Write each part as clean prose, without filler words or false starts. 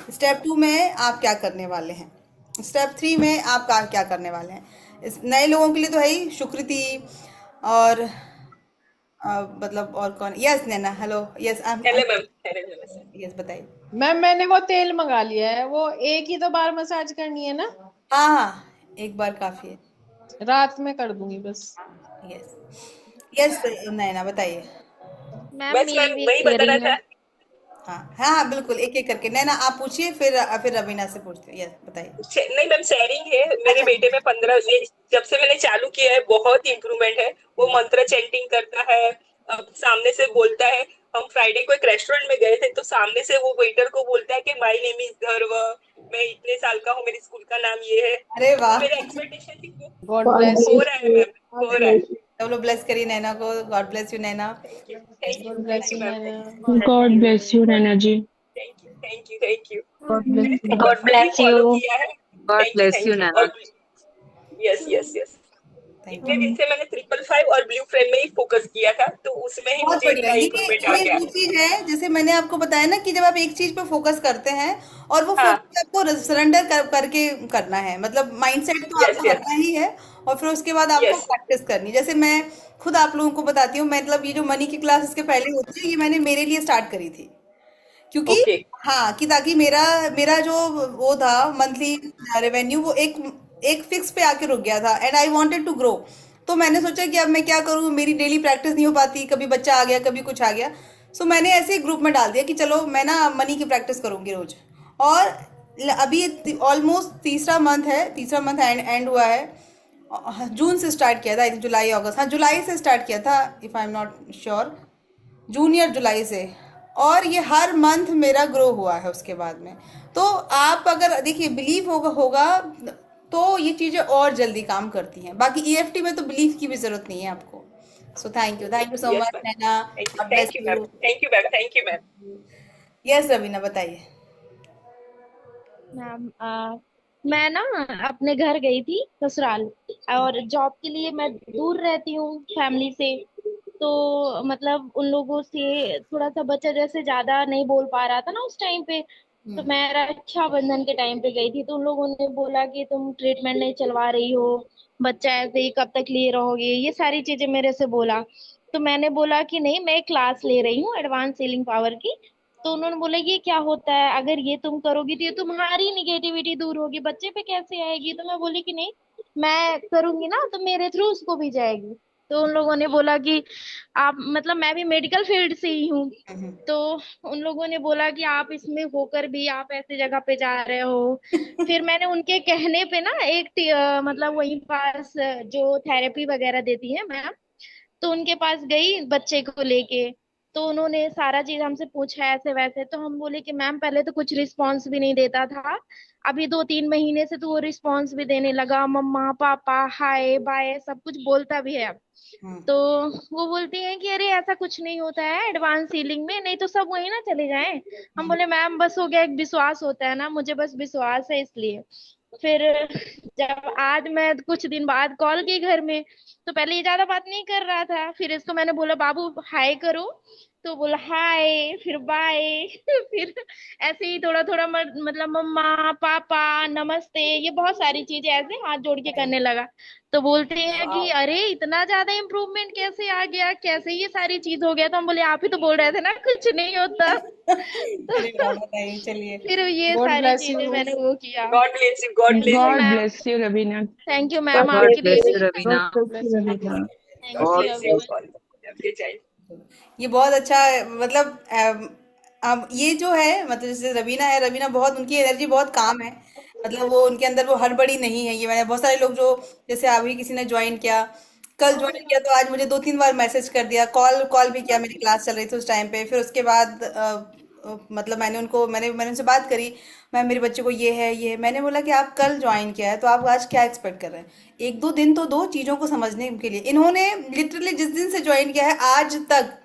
Step 2 में आप क्या करने वाले हैं, स्टेप 3 में आप क्या करने वाले हैं। इस नए लोगों के लिए तो है ही सुकृति, और मतलब और कौन, yes Naina, hello, yes I hello am, ma'am. Hello ma'am. Yes बताइए। मैम मैंने वो तेल मंगा लिया है, वो एक ही तो बार मसाज करनी है ना? हाँ हाँ, एक बार काफी है। रात में कर दूंगी बस। यस, यस नैना बताइए। मैम बस मेरी मैम भी एक वही बताना शेयरिंग है। था। हाँ हाँ हाँ, बिल्कुल एक एक करके नैना आप पूछिए, फिर रवीना से पूछते हैं, यस बताइए। नहीं मैम, शेयरिंग है। मेरे अच्छा बेटे में 15 ये जब से मैंने चालू किया है बहुत इम्प्रूवमेंट है। वो मंत्र चैंटिंग करता है, सामने से बोलता है। हम फ्राइडे को एक रेस्टोरेंट में गए थे तो सामने से वो वेटर को बोलता है कि माय नेम इज धर्व, मैं इतने साल का हूँ, मेरी स्कूल का नाम ये है। अरे तो वाह, मेरे एक्सपेक्टेशन थी वो गॉड ब्लेस हो यू। रहा है मैम, हो रहा है। सब लोग ब्लेस करिए नैना को, God bless you Naina. Thank you thank you God thank bless you you ma'am. Ma'am. God bless you Naina ji. Thank you thank you thank you. God bless मैंने यू। ट्रिपल गॉड फाइव भी bless follow you. किया है। God bless you thank you. Naina. और yes yes yes, thank इतने you. दिन से मैंने triple five और ब्लू फ्रेम में ही फोकस किया था तो उसमें ही बहुत मुझे बढ़िया, इतना इम्प्रूवमेंट आ ये गया। वो चीज है जैसे मैंने आपको बताया ना कि जब आप एक चीज पे फोकस करते हैं और वो हाँ। फोकस आपको सरेंडर करके करना है, मतलब माइंडसेट तो यस आपको यस रखना ही है, और फिर उसके बाद आपको यस प्रैक्टिस करनी है। जैसे मैं खुद आप लोगों को बताती हूँ, मतलब ये जो मनी की क्लास इसके पहले होती है, ये मैंने मेरे लिए स्टार्ट करी थी, क्योंकि ओके। हाँ, कि ताकि मेरा मेरा जो वो था मंथली रेवेन्यू, वो एक एक फिक्स पे आके रुक गया था, and I wanted to grow. तो मैंने सोचा कि अब मैं क्या करूँ, मेरी डेली प्रैक्टिस नहीं हो पाती, कभी बच्चा आ गया कभी कुछ आ गया। सो मैंने ऐसे ही ग्रुप में डाल दिया कि चलो मैं ना मनी की प्रैक्टिस करूंगी रोज। और अभी ऑलमोस्ट तीसरा मंथ है, तीसरा मंथ एंड हुआ है। जून से स्टार्ट किया था, जुलाई अगस्त, हाँ जुलाई से स्टार्ट किया था, if I am not sure, जून या जुलाई से। और ये हर मंथ मेरा ग्रो हुआ है उसके बाद में। तो आप अगर देखिए बिलीव होगा होगा तो ये चीज़ें और जल्दी काम करती हैं। बाकी ईएफटी में तो बिलीव की भी जरूरत नहीं है आपको। So thank you so yes much ma'am. Naina, God bless thank you ma'am. You. Thank you ma'am. Thank you ma'am. Yes Raveena बताइए। मैम मैं ना अपने घर गई थी ससुराल, और जॉब के लिए मैं दूर रहती हूँ फैमिली से। तो मतलब उन लोगों से थोड़ा सा बच्चा जैसे ज्यादा नहीं बोल पा रहा था ना उस टाइम पे। तो मैं रक्षाबंधन के टाइम पे गई थी, तो उन लोगों ने बोला कि तुम ट्रीटमेंट नहीं चलवा रही हो, बच्चा ऐसे ही कब तक लिए रहोगे, ये सारी चीजें मेरे से बोला। तो मैंने बोला कि नहीं, मैं क्लास ले रही हूँ एडवांस सीलिंग पावर की। तो उन्होंने बोला ये क्या होता है, अगर ये तुम करोगी तो ये तुम्हारी निगेटिविटी दूर होगी, बच्चे पे कैसे आएगी। तो मैं बोली कि नहीं, मैं करूंगी ना तो मेरे थ्रू उसको भी जाएगी। तो उन लोगों ने बोला कि आप, मतलब मैं भी मेडिकल फील्ड से ही हूँ। तो उन लोगों ने बोला कि आप इसमें होकर भी आप ऐसी जगह पे जा रहे हो। फिर मैंने उनके कहने पे ना एक मतलब वहीं पास जो थेरेपी वगैरह देती है मैम, तो उनके पास गई बच्चे को लेके। तो उन्होंने सारा चीज हमसे पूछा ऐसे वैसे, तो हम बोले कि मैम पहले तो कुछ रिस्पॉन्स भी नहीं देता था, अभी 2-3 महीने से तो वो रिस्पॉन्स भी देने लगा, मम्मा पापा हाय बाय सब कुछ बोलता भी है अब। तो वो बोलती हैं कि अरे ऐसा कुछ नहीं होता है एडवांस सीलिंग में, नहीं तो सब वही ना चले जाएं। हम बोले मैम बस हो गया, एक विश्वास होता है ना, मुझे बस विश्वास है इसलिए। फिर जब आज मैं कुछ दिन बाद कॉल की घर में, तो पहले ये ज्यादा बात नहीं कर रहा था, फिर इसको मैंने बोला बाबू हाय करो, तो बोला हाय फिर बाय फिर ऐसे ही थोड़ा थोड़ा मतलब मम्मा पापा नमस्ते, ये बहुत सारी चीजें ऐसे हाथ जोड़ के करने लगा। तो बोलते हैं कि अरे इतना ज्यादा इम्प्रूवमेंट कैसे आ गया, कैसे ये सारी चीज हो गया। तो हम बोले आप ही तो बोल रहे थे ना कुछ नहीं होता अरे वाह, तो बताइए चलिए। फिर ये गॉड सारी ब्लेस चीजें यू। मैंने वो किया। God bless you. God thank bless you you. God ma'am. Bless you Raveena. Thank you ma'am, God आपके गॉड लिए ब्लेस भी। You God Raveena. Bless you Raveena. Thank bless you. You all आपके चाइल्ड। ये बहुत अच्छा है, मतलब अब ये जो है, मतलब जैसे रवीना है, रवीना बहुत, उनकी एनर्जी बहुत काम है, मतलब वो उनके अंदर वो हड़बड़ी नहीं है। ये मैंने बहुत सारे लोग जो, जैसे अभी किसी ने ज्वाइन किया, कल ज्वाइन किया, तो आज मुझे 2-3 बार मैसेज कर दिया, कॉल कॉल भी किया, मेरी क्लास चल रही थी उस टाइम पे। फिर उसके बाद मतलब मैंने उनसे बात करी, मैम मेरे बच्चे को ये है। मैंने बोला कि आप कल ज्वाइन किया है तो आप आज क्या एक्सपेक्ट कर रहे हैं, 1-2 दिन तो दो चीज़ों को समझने के लिए। इन्होंने लिटरली जिस दिन से ज्वाइन किया है आज तक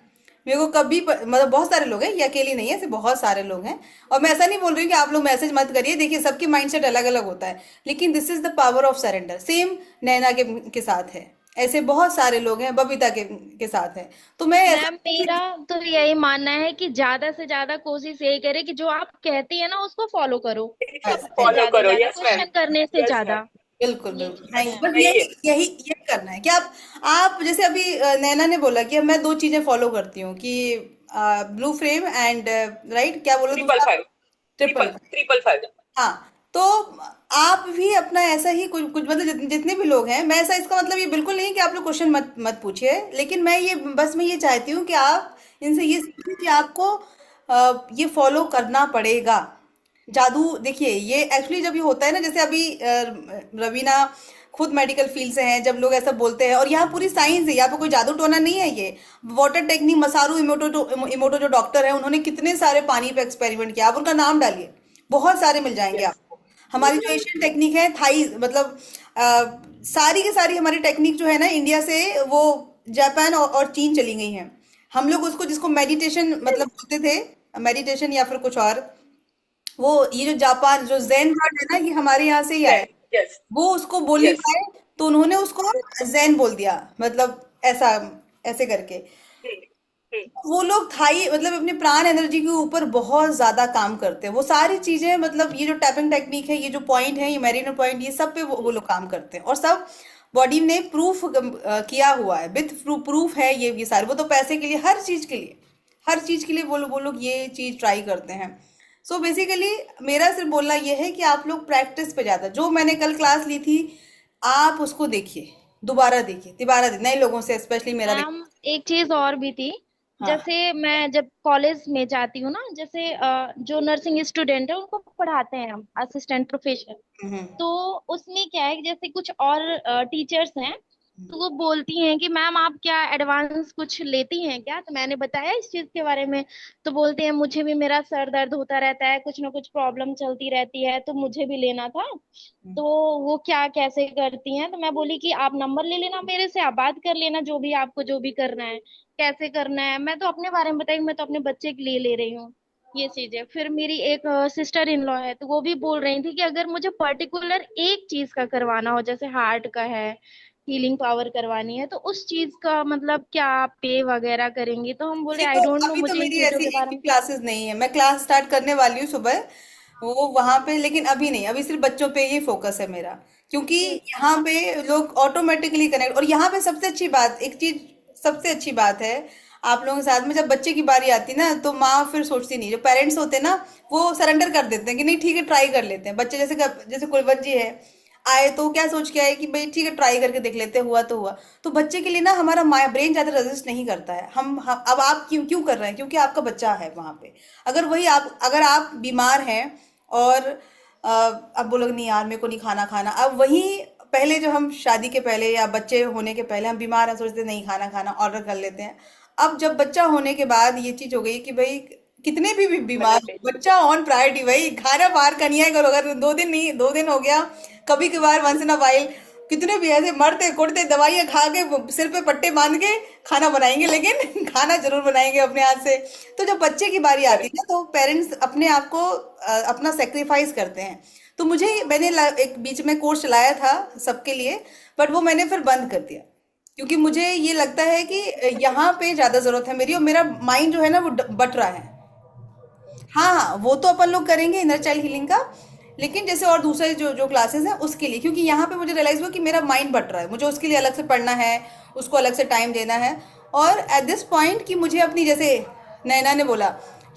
मेरे को कभी मतलब बहुत सारे लोग हैं, ये अकेली नहीं है, ऐसे बहुत सारे लोग हैं। और मैं ऐसा नहीं बोल रही हूँ कि आप लोग मैसेज मत करिए, देखिए सबकी माइंडसेट अलग अलग होता है, लेकिन this is the power of surrender, same Naina के साथ है। ऐसे बहुत सारे लोग हैं, बबीता के साथ हैं। तो मैं ऐसा मैम मेरा तो यही मानना है कि ज्यादा से ज्यादा कोशिश यही करे कि जो आप कहती है ना उसको फॉलो करो, सबसे फॉलो ज्यादा करो, ज्यादा यस मैम, क्वेश्चन करने से यस मैम, ज्यादा। बिल्कुल ये बिल्कुल, चीज थैंक है। बस सही यही है। यही यही करना है कि आप जैसे अभी नैना ने बोला कि अब मैं दो चीजें फॉलो करती हूँ कि ब्लू फ्रेम एंड राइट, क्या बोला ट्रिपल दूसरा? Five, triple. Triple five. हाँ, तो आप भी अपना ऐसा ही कुछ कुछ मतलब जितने भी लोग हैं, मैं ऐसा, इसका मतलब ये बिल्कुल नहीं कि आप लोग क्वेश्चन मत मत पूछिए, लेकिन मैं ये चाहती हूँ कि आप इनसे ये सीखें कि आपको ये फॉलो करना पड़ेगा। जादू देखिए, ये एक्चुअली जब ये होता है ना, जैसे अभी रवीना खुद मेडिकल फील्ड से हैं, जब लोग ऐसा बोलते हैं, और यहाँ पूरी साइंस है, यहाँ पे कोई जादू टोना नहीं है। ये वाटर टेक्निक, मसारू इमोटो जो डॉक्टर है, उन्होंने कितने सारे पानी पे एक्सपेरिमेंट किया, आप उनका नाम डालिए, बहुत सारे मिल जाएंगे यस, आपको। हमारी जो एशियन टेक्निक है, थाई मतलब सारी की सारी हमारी टेक्निक जो है ना, इंडिया से वो जापान और चीन चली गई हैं। हम लोग उसको, जिसको मेडिटेशन मतलब बोलते थे, मेडिटेशन या फिर कुछ और, वो ये जो जापान जो जैन वर्ड है ना, ये हमारे यहाँ से ही आया है। यस, वो उसको बोल नहीं यस। पाए, तो उन्होंने उसको जैन बोल दिया, मतलब ऐसा, ऐसे करके। वो लोग थाई मतलब अपने प्राण एनर्जी के ऊपर बहुत ज्यादा काम करते हैं, वो सारी चीजें, मतलब ये जो टैपिंग टेक्निक है, ये जो पॉइंट है, ये मेरिनो पॉइंट, ये सब पे वो लोग काम करते हैं, और सब बॉडी ने प्रूफ किया हुआ है, विथ प्रूफ है ये सारे। वो तो पैसे के लिए, हर चीज के लिए, हर चीज के लिए वो लोग ये चीज ट्राई करते हैं। सो बेसिकली मेरा सिर्फ बोलना ये है कि आप लोग प्रैक्टिस पे ज्यादा, जो मैंने कल क्लास ली थी, आप उसको देखिए, दोबारा देखिए, तिबारा नए लोगों से, स्पेशली मेरा मैम देखिए। एक चीज और भी थी। हाँ। जैसे मैं जब कॉलेज में जाती हूँ ना, जैसे जो नर्सिंग स्टूडेंट है उनको पढ़ाते हैं हम असिस्टेंट प्रोफेसर। हम्म। तो उसमें क्या है कि जैसे कुछ और टीचर्स हैं, तो वो बोलती हैं कि मैम आप क्या एडवांस कुछ लेती हैं क्या, तो मैंने बताया इस चीज के बारे में। तो बोलते हैं मुझे भी मेरा सर दर्द होता रहता है, कुछ ना कुछ प्रॉब्लम चलती रहती है, तो मुझे भी लेना था। तो वो क्या कैसे करती हैं, तो मैं बोली कि आप नंबर ले लेना मेरे से, आप बात कर लेना जो भी आपको जो भी करना है, कैसे करना है। मैं तो अपने बारे में बताई, मैं तो अपने बच्चे के लिए ले रही हूँ ये चीजें। फिर मेरी एक सिस्टर इन लॉ है, तो वो भी बोल रही थी कि अगर मुझे पर्टिकुलर एक चीज का करवाना हो, जैसे हार्ट का है, हीलिंग पावर करवानी है, तो उस चीज का मतलब क्या पे वगैरह करेंगे। तो हम बोले आई डोंट नो, अभी तो मुझे इन मेरी चीजों ऐसी के एक बारे भी में। क्लासेस नहीं है, मैं क्लास स्टार्ट करने वाली हूँ सुबह, वो वहां पे, लेकिन अभी नहीं, अभी सिर्फ बच्चों पे ही फोकस है मेरा, क्योंकि यहाँ पे लोग ऑटोमेटिकली कनेक्ट, और यहाँ पे सबसे अच्छी बात, एक चीज सबसे अच्छी बात है, आप लोगों के साथ में जब बच्चे की बारी आती है ना, तो माँ फिर सोचती नहीं, जो पेरेंट्स होते हैं ना, वो सरेंडर कर देते हैं कि नहीं ठीक है, ट्राई कर लेते हैं बच्चे, जैसे कुलवंत जी है, आए तो क्या सोच के आए कि भाई ठीक है, ट्राई करके देख लेते हैं, हुआ तो हुआ। तो बच्चे के लिए ना हमारा ब्रेन ज्यादा रेजिस्ट नहीं करता है। हम अब आप क्यों क्यों कर रहे हैं, क्योंकि आपका बच्चा है वहां पे। अगर आप बीमार हैं, और अब बोलोगे नहीं यार मेरे को नहीं खाना खाना, अब वही पहले, जो हम शादी के पहले या बच्चे होने के पहले हम बीमार हैं, सोचते नहीं खाना खाना, ऑर्डर कर लेते हैं। अब जब बच्चा होने के बाद ये चीज हो गई कि भाई कितने भी बीमार हो, बच्चा ऑन प्रायोरिटी, भाई खाना बाहर का नहीं है, करो, अगर 2 दिन नहीं, 2 दिन हो गया, कभी कभार वंस इन अ वाइल, कितने भी ऐसे मरते कुटते दवाइयाँ खा के, सिर पे पट्टे बांध के खाना बनाएंगे, लेकिन खाना जरूर बनाएंगे अपने हाथ से। तो जब बच्चे की बारी आती है ना, तो पेरेंट्स अपने आप को अपना सेक्रीफाइस करते हैं। तो मैंने एक बीच में कोर्स चलाया था सबके लिए, बट वो मैंने फिर बंद कर दिया, क्योंकि मुझे ये लगता है कि यहाँ पे ज्यादा जरूरत है मेरी, और मेरा माइंड जो है ना वो बट रहा है। हाँ हाँ, वो तो अपन लोग करेंगे इनर चाइल्ड हीलिंग का, लेकिन जैसे और दूसरे जो जो क्लासेस हैं उसके लिए, क्योंकि यहाँ पे मुझे रियलाइज हुआ कि मेरा माइंड बट रहा है, मुझे उसके लिए अलग से पढ़ना है, उसको अलग से टाइम देना है। और एट दिस पॉइंट कि मुझे अपनी, जैसे नैना ने बोला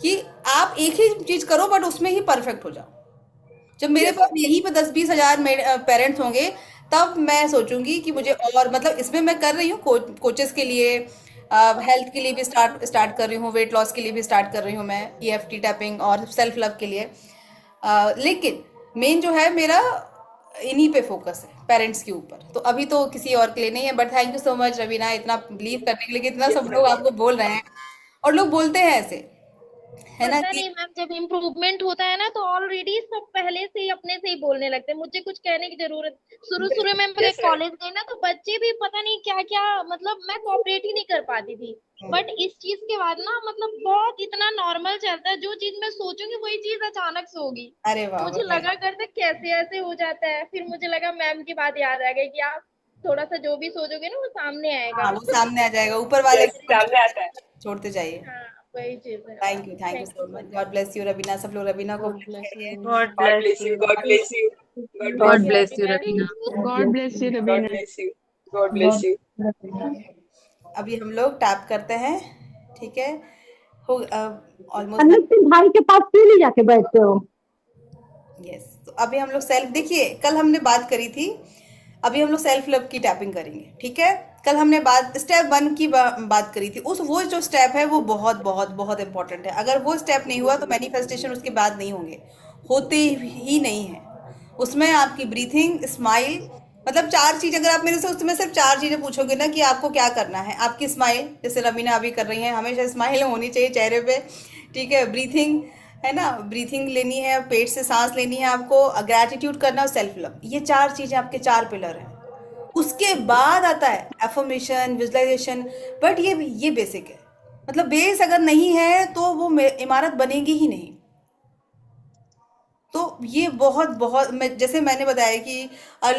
कि आप एक ही चीज करो बट उसमें ही परफेक्ट हो जाओ। जब मेरे यस, पास यहीं पे 10-20 हजार पेरेंट्स होंगे, तब मैं सोचूंगी कि मुझे, और मतलब इसमें मैं कर रही हूँ कोचेस के लिए, हेल्थ के लिए भी स्टार्ट स्टार्ट कर रही हूँ, वेट लॉस के लिए भी स्टार्ट कर रही हूँ मैं, EFT टैपिंग, और सेल्फ लव के लिए। लेकिन मेन जो है मेरा इन्हीं पे फोकस है, पेरेंट्स के ऊपर, तो अभी तो किसी और के लिए नहीं है। But thank you so much Raveena, इतना बिलीव करने के लिए कि इतना यस सब लोग मैम। आपको बोल रहे हैं, और लोग बोलते हैं ऐसे, है ना पता कि नहीं मैम, जब इम्प्रूवमेंट होता है ना तो ऑलरेडी सब पहले से ही अपने से ही बोलने लगते हैं, मुझे कुछ कहने की जरूरत। शुरू शुरू में मैं यस मैम। कॉलेज गई ना, तो बच्चे भी पता नहीं क्या क्या, मतलब मैं कोऑपरेट ही नहीं कर पाती थी। बट इस चीज के बाद ना मतलब बहुत इतना नॉर्मल चलता है, जो चीज मैं सोचूंगी वही चीज अचानक से होगी। अरे वाह मुझे बढ़िया। लगा करते कैसे ऐसे हो जाता है, फिर मुझे लगा मैम की बात याद आ गई कि आप थोड़ा सा जो भी सोचोगे ना वो सामने आएगा। हाँ, वो सामने आ जाएगा, ऊपर वाले यस, सामने आता है। छोड़ते जाइए। हाँ, वही चीज है। Thank you thank so you so much, much. God bless you Raveena. सब लोग रवीना को गॉड bless ब्लेस यू करिए। Raveena. God bless you. God bless you, God God bless God you, bless bless you, you, Ravina. Ravina. God bless you, God Ravina. bless you, God bless you. अभी हम लोग tap करते हैं, ठीक है। हो almost. अन्नत सिंह भाई के पास क्यों नहीं जाके बैठते हो? यस, तो अभी हम लोग सेल्फ, देखिए कल हमने बात करी थी, अभी हम लोग सेल्फ लव की टैपिंग करेंगे, ठीक है। कल हमने बात स्टेप 1 की बात करी थी, उस वो जो स्टेप है वो बहुत बहुत बहुत इंपॉर्टेंट है। अगर वो स्टेप नहीं हुआ तो मैनिफेस्टेशन उसके बाद नहीं होंगे, होते ही नहीं है। उसमें आपकी ब्रीथिंग, स्माइल, मतलब 4 चीज। अगर आप मेरे से उसमें सिर्फ 4 चीजें पूछोगे ना कि आपको क्या करना है, आपकी स्माइल, जैसे रवीना अभी कर रही हैं, हमेशा स्माइल होनी चाहिए चेहरे पे, ठीक है। ब्रीथिंग है ना, ब्रीथिंग लेनी है, पेट से सांस लेनी है आपको, ग्रैटिट्यूड करना और सेल्फ लव, ये 4 चीजें आपके 4 पिलर हैं। उसके बाद आता है एफर्मेशन, विजुअलाइजेशन, बट ये बेसिक है। मतलब बेस अगर नहीं है तो वो इमारत बनेगी ही नहीं। तो ये बहुत बहुत जैसे मैंने बताया कि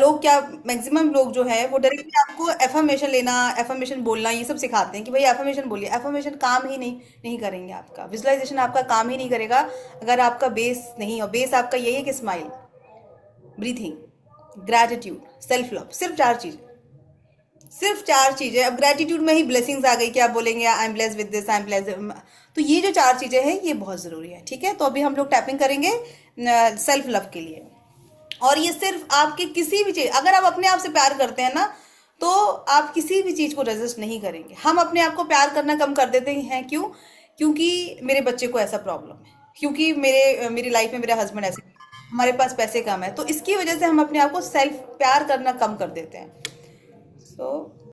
लोग क्या, मैक्सिमम लोग जो है वो डायरेक्टली आपको एफर्मेशन लेना, एफर्मेशन बोलना ये सब सिखाते हैं कि भाई एफर्मेशन बोलिए। एफर्मेशन काम ही नहीं करेंगे आपका, विजुअलाइजेशन आपका काम ही नहीं करेगा अगर आपका बेस नहीं। और बेस आपका यही है कि smile, breathing, gratitude, self love, सिर्फ 4 चीज़ें, सिर्फ 4 चीजें। अब ग्रेटिट्यूड में ही ब्लेसिंग्स आ गई कि आप बोलेंगे I am blessed with this, I am blessed. तो ये जो 4 चीजें हैं ये बहुत जरूरी है, ठीक है। तो अभी हम लोग टैपिंग करेंगे सेल्फ लव के लिए। और ये सिर्फ आपके किसी भी चीज, अगर आप अपने आप से प्यार करते हैं ना तो आप किसी भी चीज को रेजिस्ट नहीं करेंगे। हम अपने आप को प्यार करना कम कर देते हैं, क्यों? क्योंकि मेरे बच्चे को ऐसा प्रॉब्लम है, क्योंकि मेरी लाइफ में मेरा हस्बैंड ऐसे, हमारे पास पैसे कम है, तो इसकी वजह से हम अपने आप को सेल्फ प्यार करना कम कर देते हैं। सो